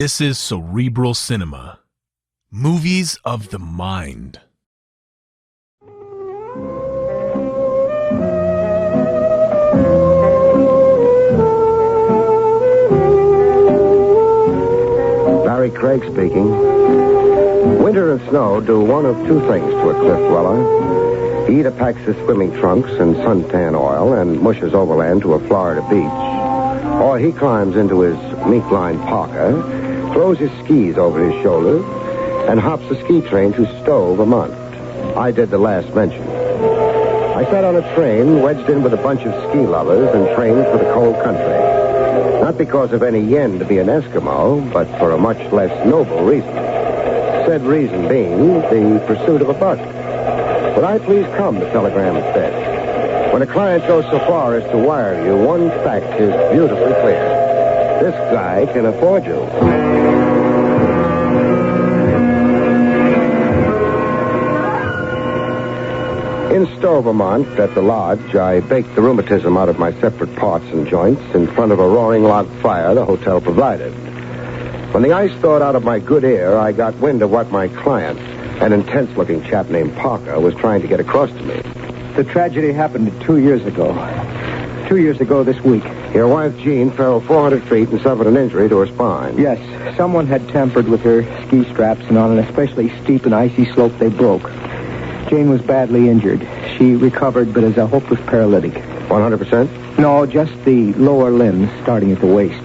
This is Cerebral Cinema. Movies of the mind. Barrie Craig speaking. Winter and snow do one of two things to a cliff dweller. He either packs his swimming trunks and suntan oil and mushes overland to a Florida beach, or he climbs into his mink-lined parka, throws his skis over his shoulders, and hops a ski train to Stowe, Vermont. I did the last mention. I sat on a train wedged in with a bunch of ski lovers and trained for the cold country. Not because of any yen to be an Eskimo, but for a much less noble reason. Said reason being the pursuit of a buck. Would I please come, the telegram said. When a client goes so far as to wire you, one fact is beautifully clear. This guy can afford you. In Stowe, Vermont, at the lodge, I baked the rheumatism out of my separate parts and joints in front of a roaring log fire the hotel provided. When the ice thawed out of my good ear, I got wind of what my client, an intense-looking chap named Parker, was trying to get across to me. The tragedy happened 2 years ago. 2 years ago this week. Your wife, Jean, fell 400 feet and suffered an injury to her spine. Yes, someone had tampered with her ski straps, and on an especially steep and icy slope, they broke. Jane was badly injured. She recovered, but is a hopeless paralytic. 100%? No, just the lower limbs, starting at the waist.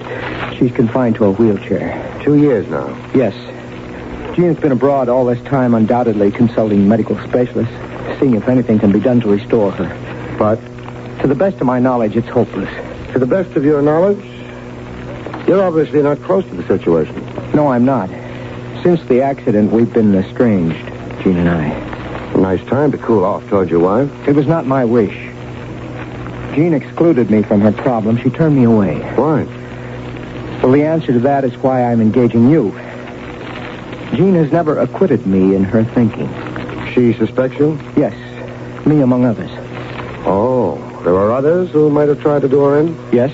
She's confined to a wheelchair. 2 years now? Yes. Jean's been abroad all this time, undoubtedly consulting medical specialists, seeing if anything can be done to restore her. But, to the best of my knowledge, it's hopeless. To the best of your knowledge? You're obviously not close to the situation. No, I'm not. Since the accident, we've been estranged, Jean and I. A nice time to cool off toward your wife. It was not my wish. Jean excluded me from her problem. She turned me away. Why? Well, the answer to that is why I'm engaging you. Jean has never acquitted me in her thinking. She suspects you? Yes, me among others. Oh, there are others who might have tried to do her in? Yes,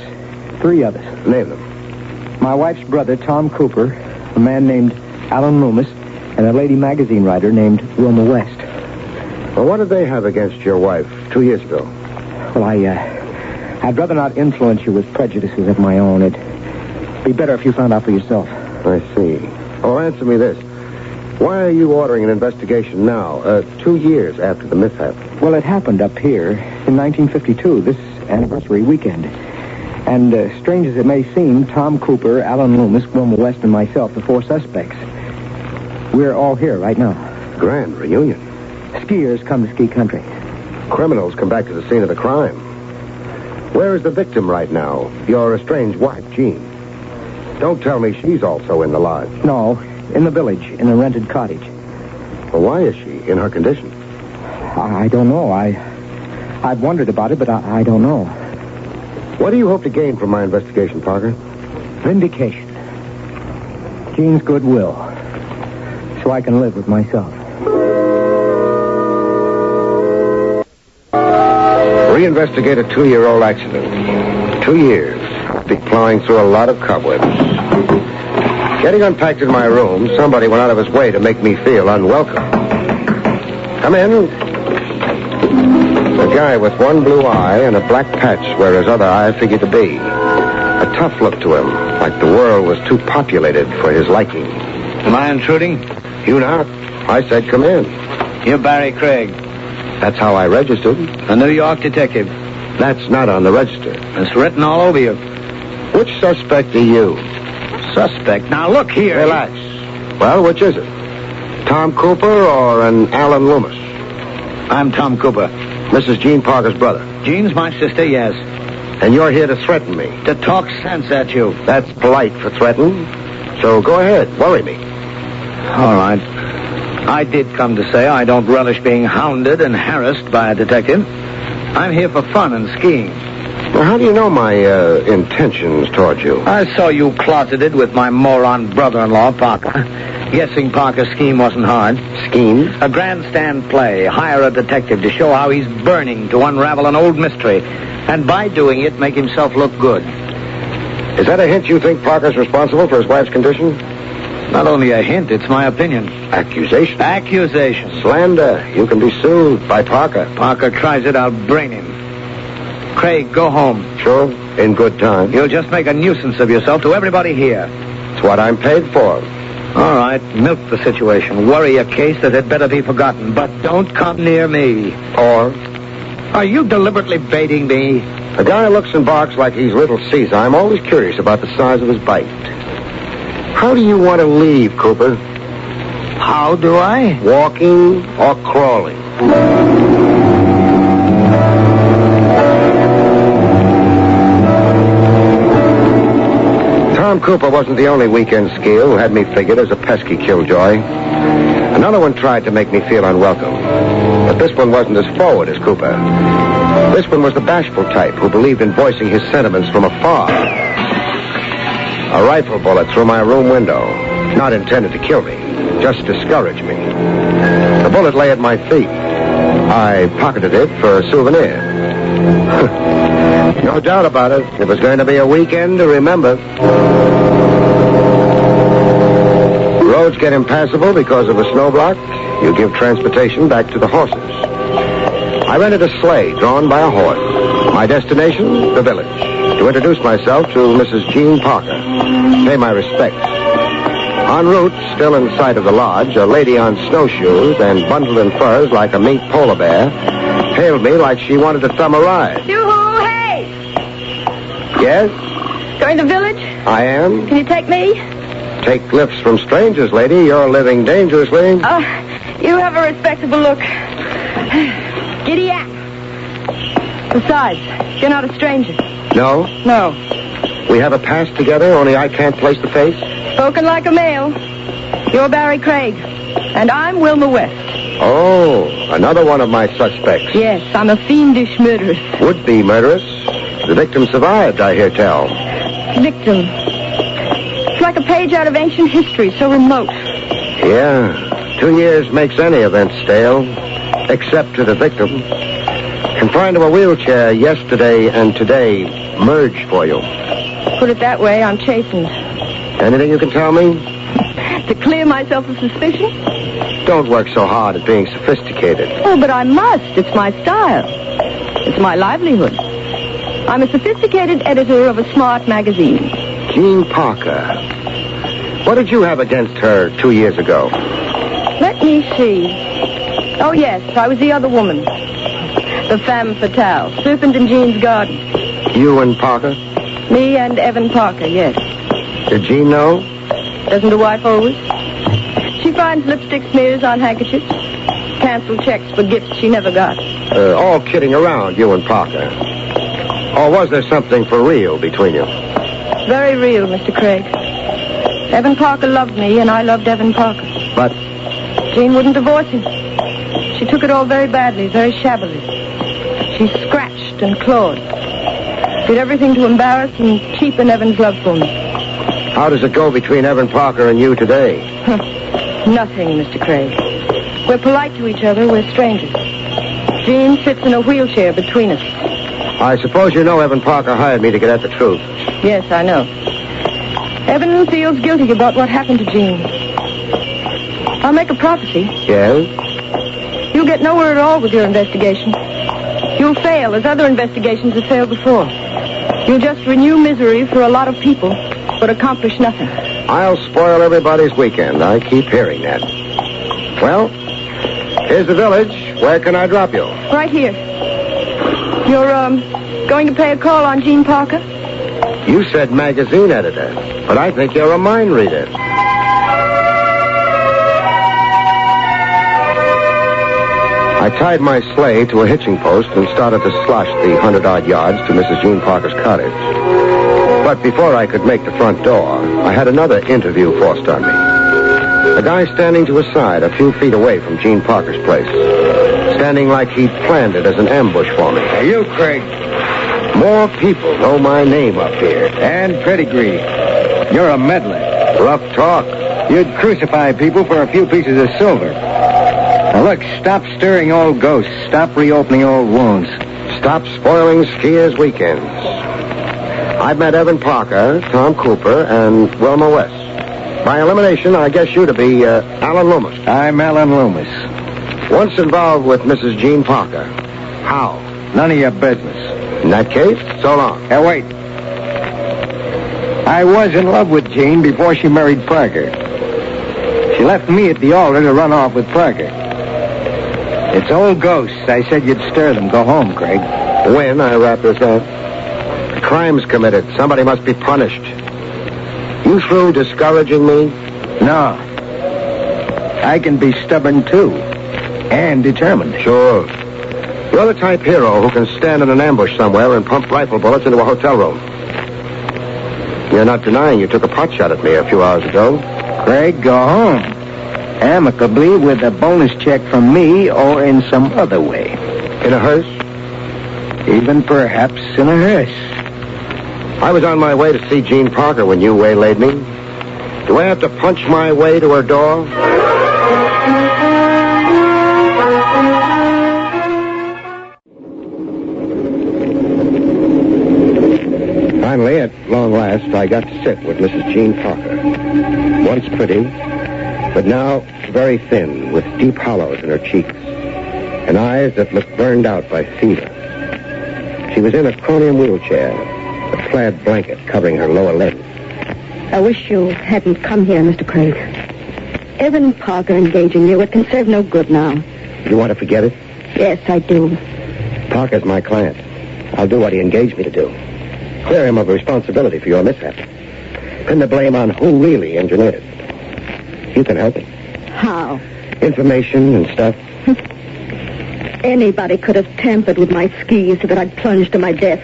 3 others. Name them. My wife's brother, Tom Cooper, a man named Alan Loomis, and a lady magazine writer named Wilma West. Well, what did they have against your wife 2 years ago? Well, I'd rather not influence you with prejudices of my own. It'd be better if you found out for yourself. I see. Oh, answer me this. Why are you ordering an investigation now, 2 years after the mishap? Well, it happened up here in 1952, this anniversary weekend. And strange as it may seem, Tom Cooper, Alan Loomis, Wilma West, and myself, the 4 suspects, we're all here right now. Grand reunion. Skiers come to ski country. Criminals come back to the scene of the crime. Where is the victim right now? Your estranged wife, Jean. Don't tell me she's also in the lodge. No, in the village, in a rented cottage. Well, why is she in her condition? I don't know. I've wondered about it, but I don't know. What do you hope to gain from my investigation, Parker? Vindication. Jean's goodwill. So I can live with myself. Reinvestigate a 2-year-old accident. 2 years. I'll be plowing through a lot of cobwebs. Getting unpacked in my room, somebody went out of his way to make me feel unwelcome. Come in. A guy with one blue eye and a black patch where his other eye figured to be. A tough look to him, like the world was too populated for his liking. Am I intruding? You not. I said come in. You're Barrie Craig. That's how I registered. A New York detective. That's not on the register. It's written all over you. Which suspect are you? Suspect? Now, look here. Relax. Well, which is it? Tom Cooper or an Alan Loomis? I'm Tom Cooper. Mrs. Jean Parker's brother. Jean's my sister, yes. And you're here to threaten me. To talk sense at you. That's polite for threatening. So go ahead, worry me. All right. I did come to say I don't relish being hounded and harassed by a detective. I'm here for fun and skiing. Well, how do you know my intentions toward you? I saw you closeted with my moron brother-in-law, Parker. Guessing Parker's scheme wasn't hard. Scheme? A grandstand play. Hire a detective to show how he's burning to unravel an old mystery. And by doing it, make himself look good. Is that a hint you think Parker's responsible for his wife's condition? Not only a hint, it's my opinion. Accusation? Accusation. Slander. You can be sued by Parker. Parker tries it, I'll brain him. Craig, go home. Sure, in good time. You'll just make a nuisance of yourself to everybody here. It's what I'm paid for. All right, milk the situation. Worry a case that had better be forgotten, but don't come near me. Or? Are you deliberately baiting me? A guy looks and barks like he's Little Caesar. I'm always curious about the size of his bite. How do you want to leave, Cooper? How do I? Walking or crawling? Tom Cooper wasn't the only weekend skier who had me figured as a pesky killjoy. Another one tried to make me feel unwelcome. But this one wasn't as forward as Cooper. This one was the bashful type who believed in voicing his sentiments from afar. A rifle bullet through my room window. Not intended to kill me, just discourage me. The bullet lay at my feet. I pocketed it for a souvenir. No doubt about it. It was going to be a weekend to remember. Roads get impassable because of a snowblock. You give transportation back to the horses. I rented a sleigh drawn by a horse. My destination, the village. To introduce myself to Mrs. Jean Parker. Pay my respects. En route, still in sight of the lodge, a lady on snowshoes and bundled in furs like a mink polar bear hailed me like she wanted to thumb a ride. Yoo-hoo, hey! Yes? Going to the village? I am. Can you take me? Take lifts from strangers, lady. You're living dangerously. You have a respectable look. Giddy up. Besides, you're not a stranger. No? No. We have a past together, only I can't place the face? Spoken like a male. You're Barrie Craig. And I'm Wilma West. Oh, another one of my suspects. Yes, I'm a fiendish murderess. Would-be murderess. The victim survived, I hear tell. Victim. It's like a page out of ancient history, so remote. Yeah, 2 years makes any event stale, except to the victim. Confined to a wheelchair yesterday and today merged for you. Put it that way, I'm chastened. Anything you can tell me? To clear myself of suspicion? Don't work so hard at being sophisticated. Oh, but I must. It's my style. It's my livelihood. I'm a sophisticated editor of a smart magazine. Jean Parker. What did you have against her 2 years ago? Let me see. Oh, yes, I was the other woman. The femme fatale. Serpent in Jean's garden. You and Parker? Me and Evan Parker, yes. Did Jean know? Doesn't a wife always? She finds lipstick smears on handkerchiefs. Canceled checks for gifts she never got. All kidding around, you and Parker. Or was there something for real between you? Very real, Mr. Craig. Evan Parker loved me, and I loved Evan Parker. But Jean wouldn't divorce him. She took it all very badly, very shabbily. She scratched and clawed. Did everything to embarrass and cheapen Evan's love for me. how does it go between Evan Parker and you today? Nothing, Mr. Craig. We're polite to each other. We're strangers. Jean sits in a wheelchair between us. I suppose you know Evan Parker hired me to get at the truth. Yes, I know. Evan feels guilty about what happened to Jean. I'll make a prophecy. Yes? You'll get nowhere at all with your investigation. You'll fail, as other investigations have failed before. You'll just renew misery for a lot of people, but accomplish nothing. I'll spoil everybody's weekend. I keep hearing that. Well, here's the village. Where can I drop you? Right here. You're, going to pay a call on Jean Parker? You said magazine editor, but I think you're a mind reader. I tied my sleigh to a hitching post and started to slosh the 100-odd yards to Mrs. Jean Parker's cottage. But before I could make the front door, I had another interview forced on me. A guy standing to his side a few feet away from Jean Parker's place. Standing like he'd planned it as an ambush for me. Hey, you, Craig. More people know my name up here. And pedigree. You're a meddler. Rough talk. You'd crucify people for a few pieces of silver. Now, look, stop stirring old ghosts. Stop reopening old wounds. Stop spoiling skiers' weekends. I've met Evan Parker, Tom Cooper, and Wilma West. By elimination, I guess you to be Alan Loomis. I'm Alan Loomis. Once involved with Mrs. Jean Parker. How? None of your business. In that case, so long. Hey, wait. I was in love with Jean before she married Parker. She left me at the altar to run off with Parker. It's old ghosts. I said you'd stir them. Go home, Craig. When I wrap this up, the crime's committed. Somebody must be punished. You through discouraging me? No. I can be stubborn, too. And determined. Sure. You're the type hero who can stand in an ambush somewhere and pump rifle bullets into a hotel room. You're not denying you took a pot shot at me a few hours ago. Craig, go home. Amicably with a bonus check from me or in some other way. In a hearse? Even perhaps in a hearse. I was on my way to see Jean Parker when you waylaid me. Do I have to punch my way to her door? Finally, at long last, I got to sit with Mrs. Jean Parker. Once pretty, but now very thin, with deep hollows in her cheeks, and eyes that looked burned out by fever. She was in a chromium wheelchair, a plaid blanket covering her lower limbs. I wish you hadn't come here, Mr. Craig. Evan Parker engaging you, it can serve no good now. You want to forget it? Yes, I do. Parker's my client. I'll do what he engaged me to do. Clear him of responsibility for your mishap. Pin the blame on who really engineered it. You can help me. How? Information and stuff. Anybody could have tampered with my skis so that I'd plunged to my death.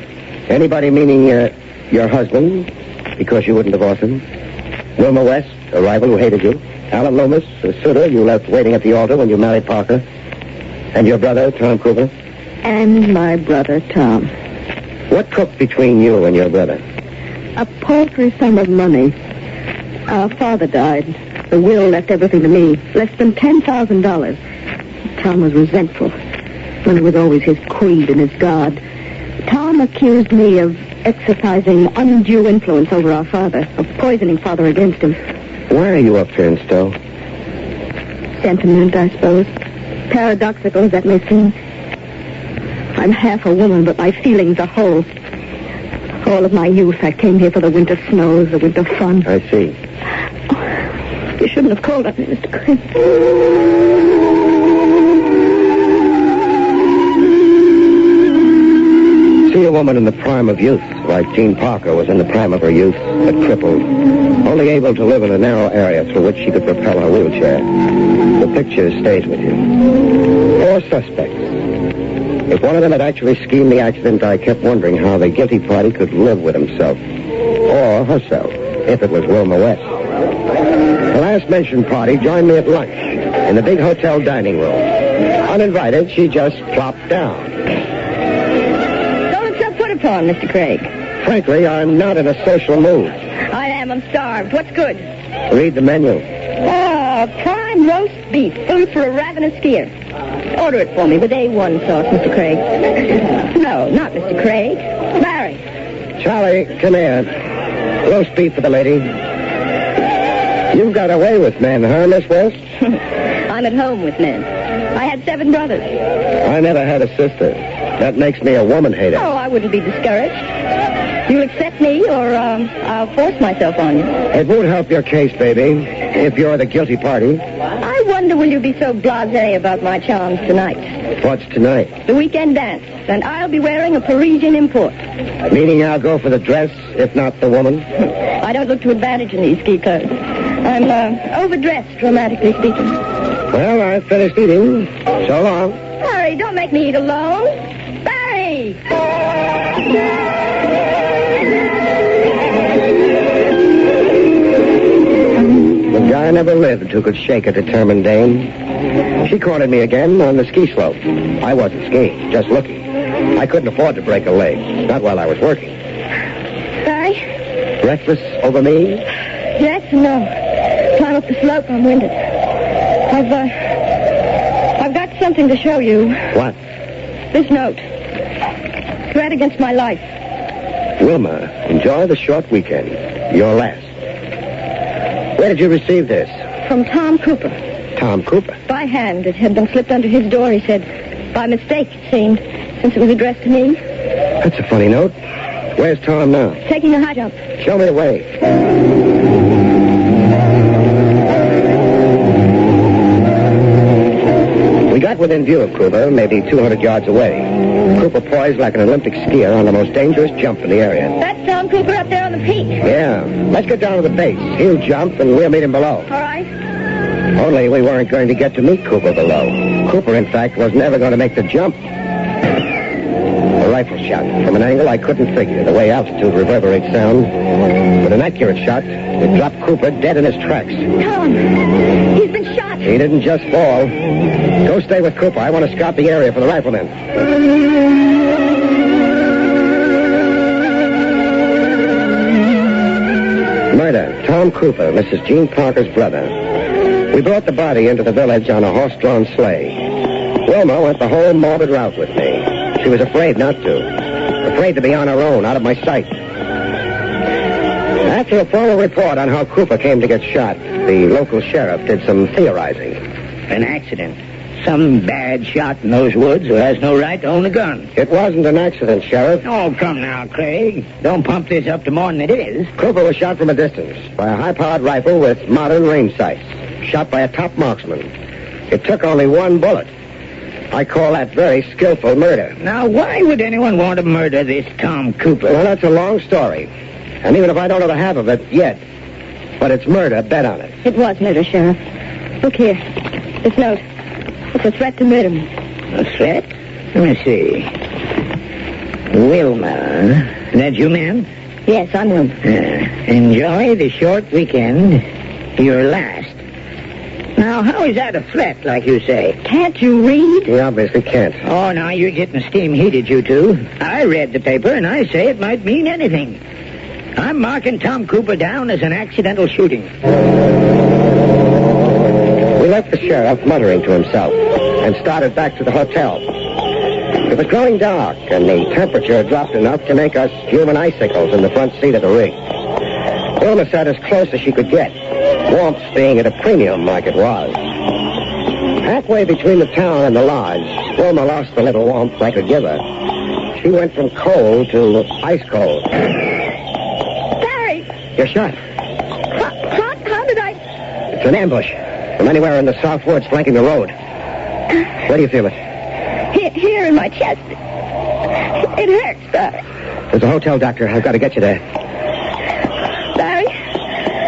Anybody meaning your husband, because you wouldn't divorce him? Wilma West, a rival who hated you? Alan Loomis, a suitor you left waiting at the altar when you married Parker? And your brother, Tom Cooper? And my brother, Tom. What cooked between you and your brother? A paltry sum of money. Our father died. The will left everything to me. Less than $10,000. Tom was resentful. Money was always his creed and his god. Tom accused me of exercising undue influence over our father, of poisoning father against him. Why are you up here in Stowe? Sentiment, I suppose. Paradoxical as that may seem. I'm half a woman, but my feelings are whole. All of my youth, I came here for the winter snows, the winter fun. I see. Oh, you shouldn't have called on me, Mr. Craig. See a woman in the prime of youth, like Jean Parker was in the prime of her youth, but crippled, only able to live in a narrow area through which she could propel her wheelchair. The picture stays with you. 4 suspects. If one of them had actually schemed the accident, I kept wondering how the guilty party could live with himself. Or herself, if it was Wilma West. The last mentioned party joined me at lunch in the big hotel dining room. Uninvited, she just plopped down. Don't put it on, Mr. Craig. Frankly, I'm not in a social mood. I am. I'm starved. What's good? Read the menu. Prime roast beef. Food for a ravenous skier. Order it for me with A1 sauce, Mr. Craig. No, not Mr. Craig. Barrie. Charlie, come here. Roast beef for the lady. You've got away with men, huh, Miss West? I'm at home with men. I had 7 brothers. I never had a sister. That makes me a woman hater. Oh, I wouldn't be discouraged. You'll accept me, or I'll force myself on you. It won't help your case, baby, if you're the guilty party. I wonder will you be so blasé about my charms tonight? What's tonight? The weekend dance, and I'll be wearing a Parisian import. Meaning I'll go for the dress, if not the woman? I don't look to advantage in these ski clothes. I'm overdressed, romantically speaking. Well, I've finished eating. So long. Barrie, don't make me eat alone. Barrie! The guy never lived who could shake a determined dame. She cornered me again on the ski slope. I wasn't skiing, just looking. I couldn't afford to break a leg, not while I was working. Barrie? Breakfast over me? Yes and no. Climb up the slope, I'm winded. I've got something to show you. What? This note. Threat against my life. Wilma, enjoy the short weekend. Your last. Where did you receive this? From Tom Cooper. Tom Cooper. By hand. It had been slipped under his door, he said. By mistake, it seemed, since it was addressed to me. That's a funny note. Where's Tom now? Taking a high jump. Show me the way. We got within view of Cooper, maybe 200 yards away. Cooper poised like an Olympic skier on the most dangerous jump in the area. That's Tom Cooper up there on the peak. Yeah. Let's get down to the base. He'll jump, and we'll meet him below. All right. Only we weren't going to get to meet Cooper below. Cooper, in fact, was never going to make the jump. A rifle shot from an angle I couldn't figure. The way altitude reverberates sound. With an accurate shot, it dropped Cooper dead in his tracks. Tom, he's been shot. He didn't just fall. Go stay with Cooper. I want to scout the area for the riflemen. Murder. Tom Cooper, Mrs. Jean Parker's brother. We brought the body into the village on a horse-drawn sleigh. Wilma went the whole morbid route with me. She was afraid not to. Afraid to be on her own, out of my sight. After a formal report on how Cooper came to get shot, the local sheriff did some theorizing. An accident. Some bad shot in those woods who has no right to own a gun. It wasn't an accident, Sheriff. Oh, come now, Craig. Don't pump this up to more than it is. Cooper was shot from a distance by a high-powered rifle with modern range sights. Shot by a top marksman. It took only one bullet. I call that very skillful murder. Now, why would anyone want to murder this Tom Cooper? Well, that's a long story. And even if I don't know the half of it yet, but it's murder, bet on it. It was murder, Sheriff. Look here. This note. It's a threat to murder me. A threat? Let me see. Wilma. That you, ma'am? Yes, I'm Wilma. Enjoy the short weekend. Your last. Now, how is that a threat, like you say? Can't you read? You obviously can't. Oh, now you're getting steam heated, you two. I read the paper, and I say it might mean anything. I'm marking Tom Cooper down as an accidental shooting. We left the sheriff muttering to himself and started back to the hotel. It was growing dark, and the temperature dropped enough to make us human icicles in the front seat of the rig. Wilma sat as close as she could get, warmth being at a premium like it was. Halfway between the town and the lodge, Wilma lost the little warmth I could give her. She went from cold to ice cold. Barrie! You're shot. How did I... It's an ambush. From anywhere in the south woods flanking the road. Where do you feel it? Here in my chest. It hurts, Barrie. There's a hotel, doctor. I've got to get you there. Barrie?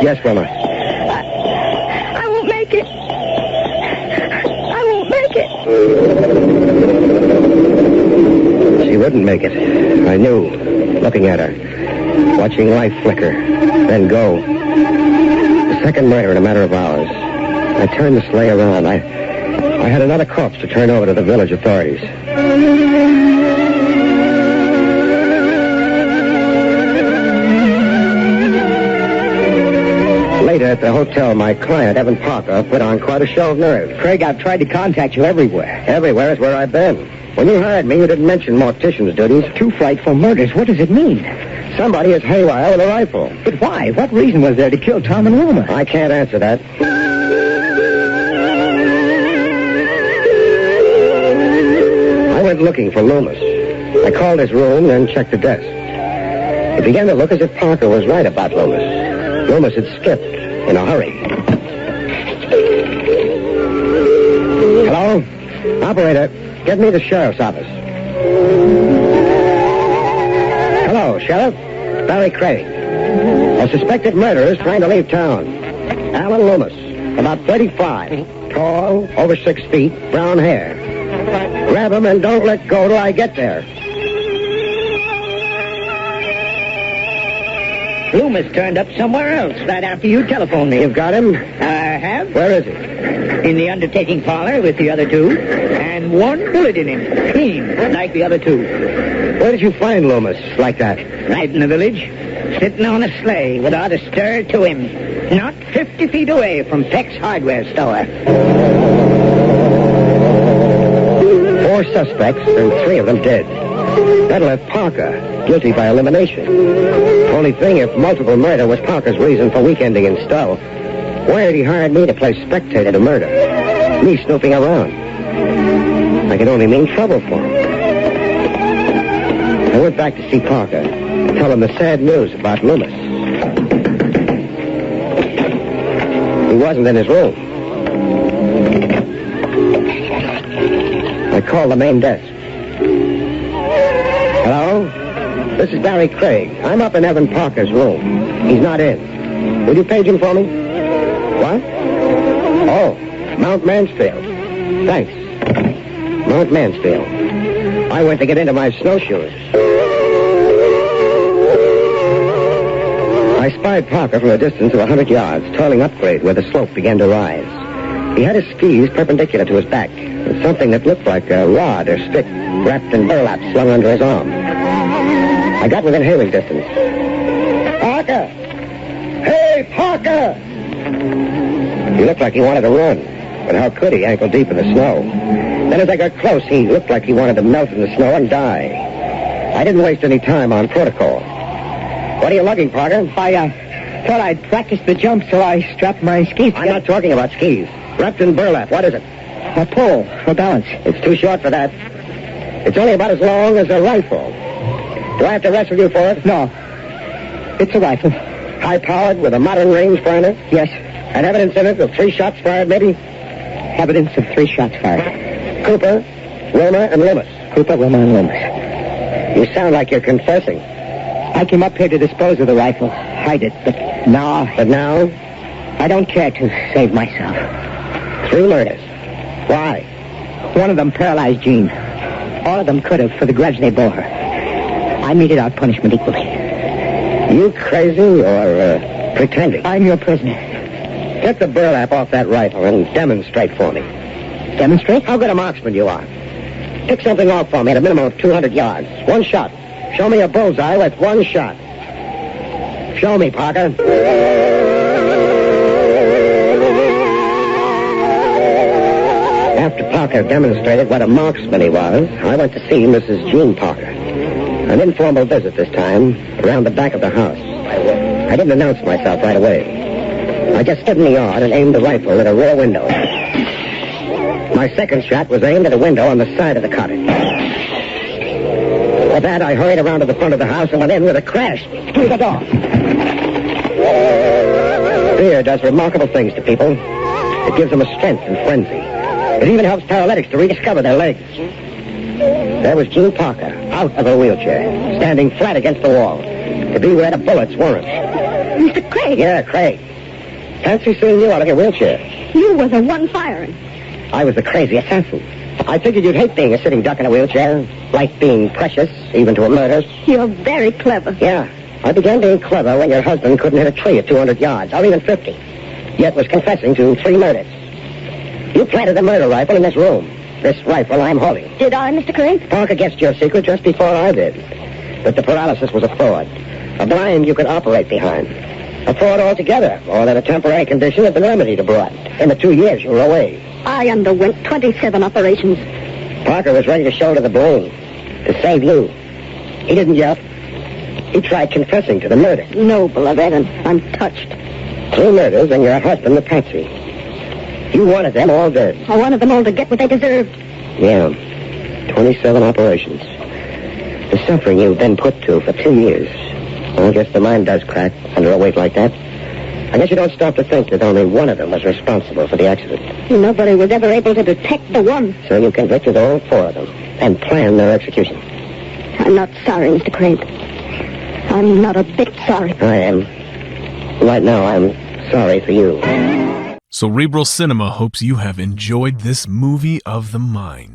Yes, Wilma. I won't make it. I won't make it. She wouldn't make it. I knew, looking at her. Watching life flicker, then go. The second murder in a matter of hours. I turned the sleigh around. I had another corpse to turn over to the village authorities. Later at the hotel, my client, Evan Parker, put on quite a show of nerve. Craig, I've tried to contact you everywhere. Everywhere is where I've been. When you hired me, you didn't mention mortician's duties. 2 frightful murders. What does it mean? Somebody is haywire with a rifle. But why? What reason was there to kill Tom and Wilma? I can't answer that. I went looking for Loomis. I called his room, then checked the desk. It began to look as if Parker was right about Loomis. Loomis had skipped in a hurry. Hello? Operator, get me the sheriff's office. Hello, Sheriff. Barrie Craig. A suspected murderer is trying to leave town. Alan Loomis, about 35. Tall, over 6 feet, brown hair. Grab him and don't let go till I get there. Loomis turned up somewhere else right after you telephoned me. You've got him? I have. Where is he? In the undertaking parlor with the other two. And 1 bullet in him. Clean, like the other 2. Where did you find Loomis like that? Right in the village. Sitting on a sleigh without a stir to him. Not 50 feet away from Peck's hardware store. 4 suspects and 3 of them dead. That left Parker guilty by elimination. Only thing, if multiple murder was Parker's reason for weekending in Stowe, why had he hired me to play spectator to murder? Me snooping around. I could only mean trouble for him. I went back to see Parker, tell him the sad news about Loomis. He wasn't in his room. I called the main desk. Hello? This is Barrie Craig. I'm up in Evan Parker's room. He's not in. Will you page him for me? What? Oh, Mount Mansfield. Thanks. Mount Mansfield. I went to get into my snowshoes. I spied Parker from a distance of 100 yards, toiling upgrade where the slope began to rise. He had his skis perpendicular to his back, with something that looked like a rod or stick wrapped in burlap slung under his arm. I got within hailing distance. Parker! Hey, Parker! He looked like he wanted to run, but how could he, ankle deep in the snow? Then as I got close, he looked like he wanted to melt in the snow and die. I didn't waste any time on protocol. What are you lugging, Parker? I thought I'd practice the jump, so I strapped my skis. I'm not talking about skis. Wrapped in burlap. What is it? A pole for balance. It's too short for that. It's only about as long as a rifle. Do I have to wrestle you for it? No. It's a rifle. High-powered with a modern rangefinder? Yes. And evidence in it of 3 shots fired, maybe? Evidence of 3 shots fired. Cooper, Wilma, and Loomis. Cooper, Wilma, and Loomis. You sound like you're confessing. I came up here to dispose of the rifle. Hide it, but now... But now? I don't care to save myself. 3 murders. Why? One of them paralyzed Jean. All of them could have for the grudge they bore her. I meted out punishment equally. You crazy or pretending? I'm your prisoner. Get the burlap off that rifle and demonstrate for me. Demonstrate? How good a marksman you are. Pick something off for me at a minimum of 200 yards. 1 shot. Show me a bullseye with 1 shot. Show me, Parker. After Parker demonstrated what a marksman he was, I went to see Mrs. Jean Parker. An informal visit this time, around the back of the house. I didn't announce myself right away. I just stood in the yard and aimed the rifle at a rear window. My second shot was aimed at a window on the side of the cottage. With that, I hurried around to the front of the house and went in with a crash through the door. Fear does remarkable things to people. It gives them a strength and frenzy. It even helps paralytics to rediscover their legs. There was Jean Parker, out of her wheelchair, standing flat against the wall, to be where the bullets weren't. Mr. Craig. Yeah, Craig. Fancy seeing you out of your wheelchair. You were the one firing. I was the crazy assassin. I figured you'd hate being a sitting duck in a wheelchair, like being precious, even to a murder. You're very clever. Yeah, I began being clever when your husband couldn't hit a tree at 200 yards, or even 50, yet was confessing to 3 murders. You planted the murder rifle in this room. This rifle I'm holding. Did I, Mr. Craig? Parker guessed your secret just before I did. But the paralysis was a fraud. A blind you could operate behind. A fraud altogether, or that a temporary condition had been remedied abroad. In the 2 years you were away. I underwent 27 operations. Parker was ready to shoulder the blame. To save you. He didn't yet. He tried confessing to the murder. Noble of Evan, I'm touched. 3 murders and your husband the patsy. You wanted them all dead. I wanted them all to get what they deserved. Yeah. 27 operations. The suffering you've been put to for 2 years. Well, I guess the mind does crack under a weight like that. I guess you don't stop to think that only one of them was responsible for the accident. Nobody was ever able to detect the one. So you convicted all 4 of them and planned their execution. I'm not sorry, Mr. Craig. I'm not a bit sorry. I am. Right now, I'm sorry for you. Cerebral Cinema hopes you have enjoyed this movie of the mind.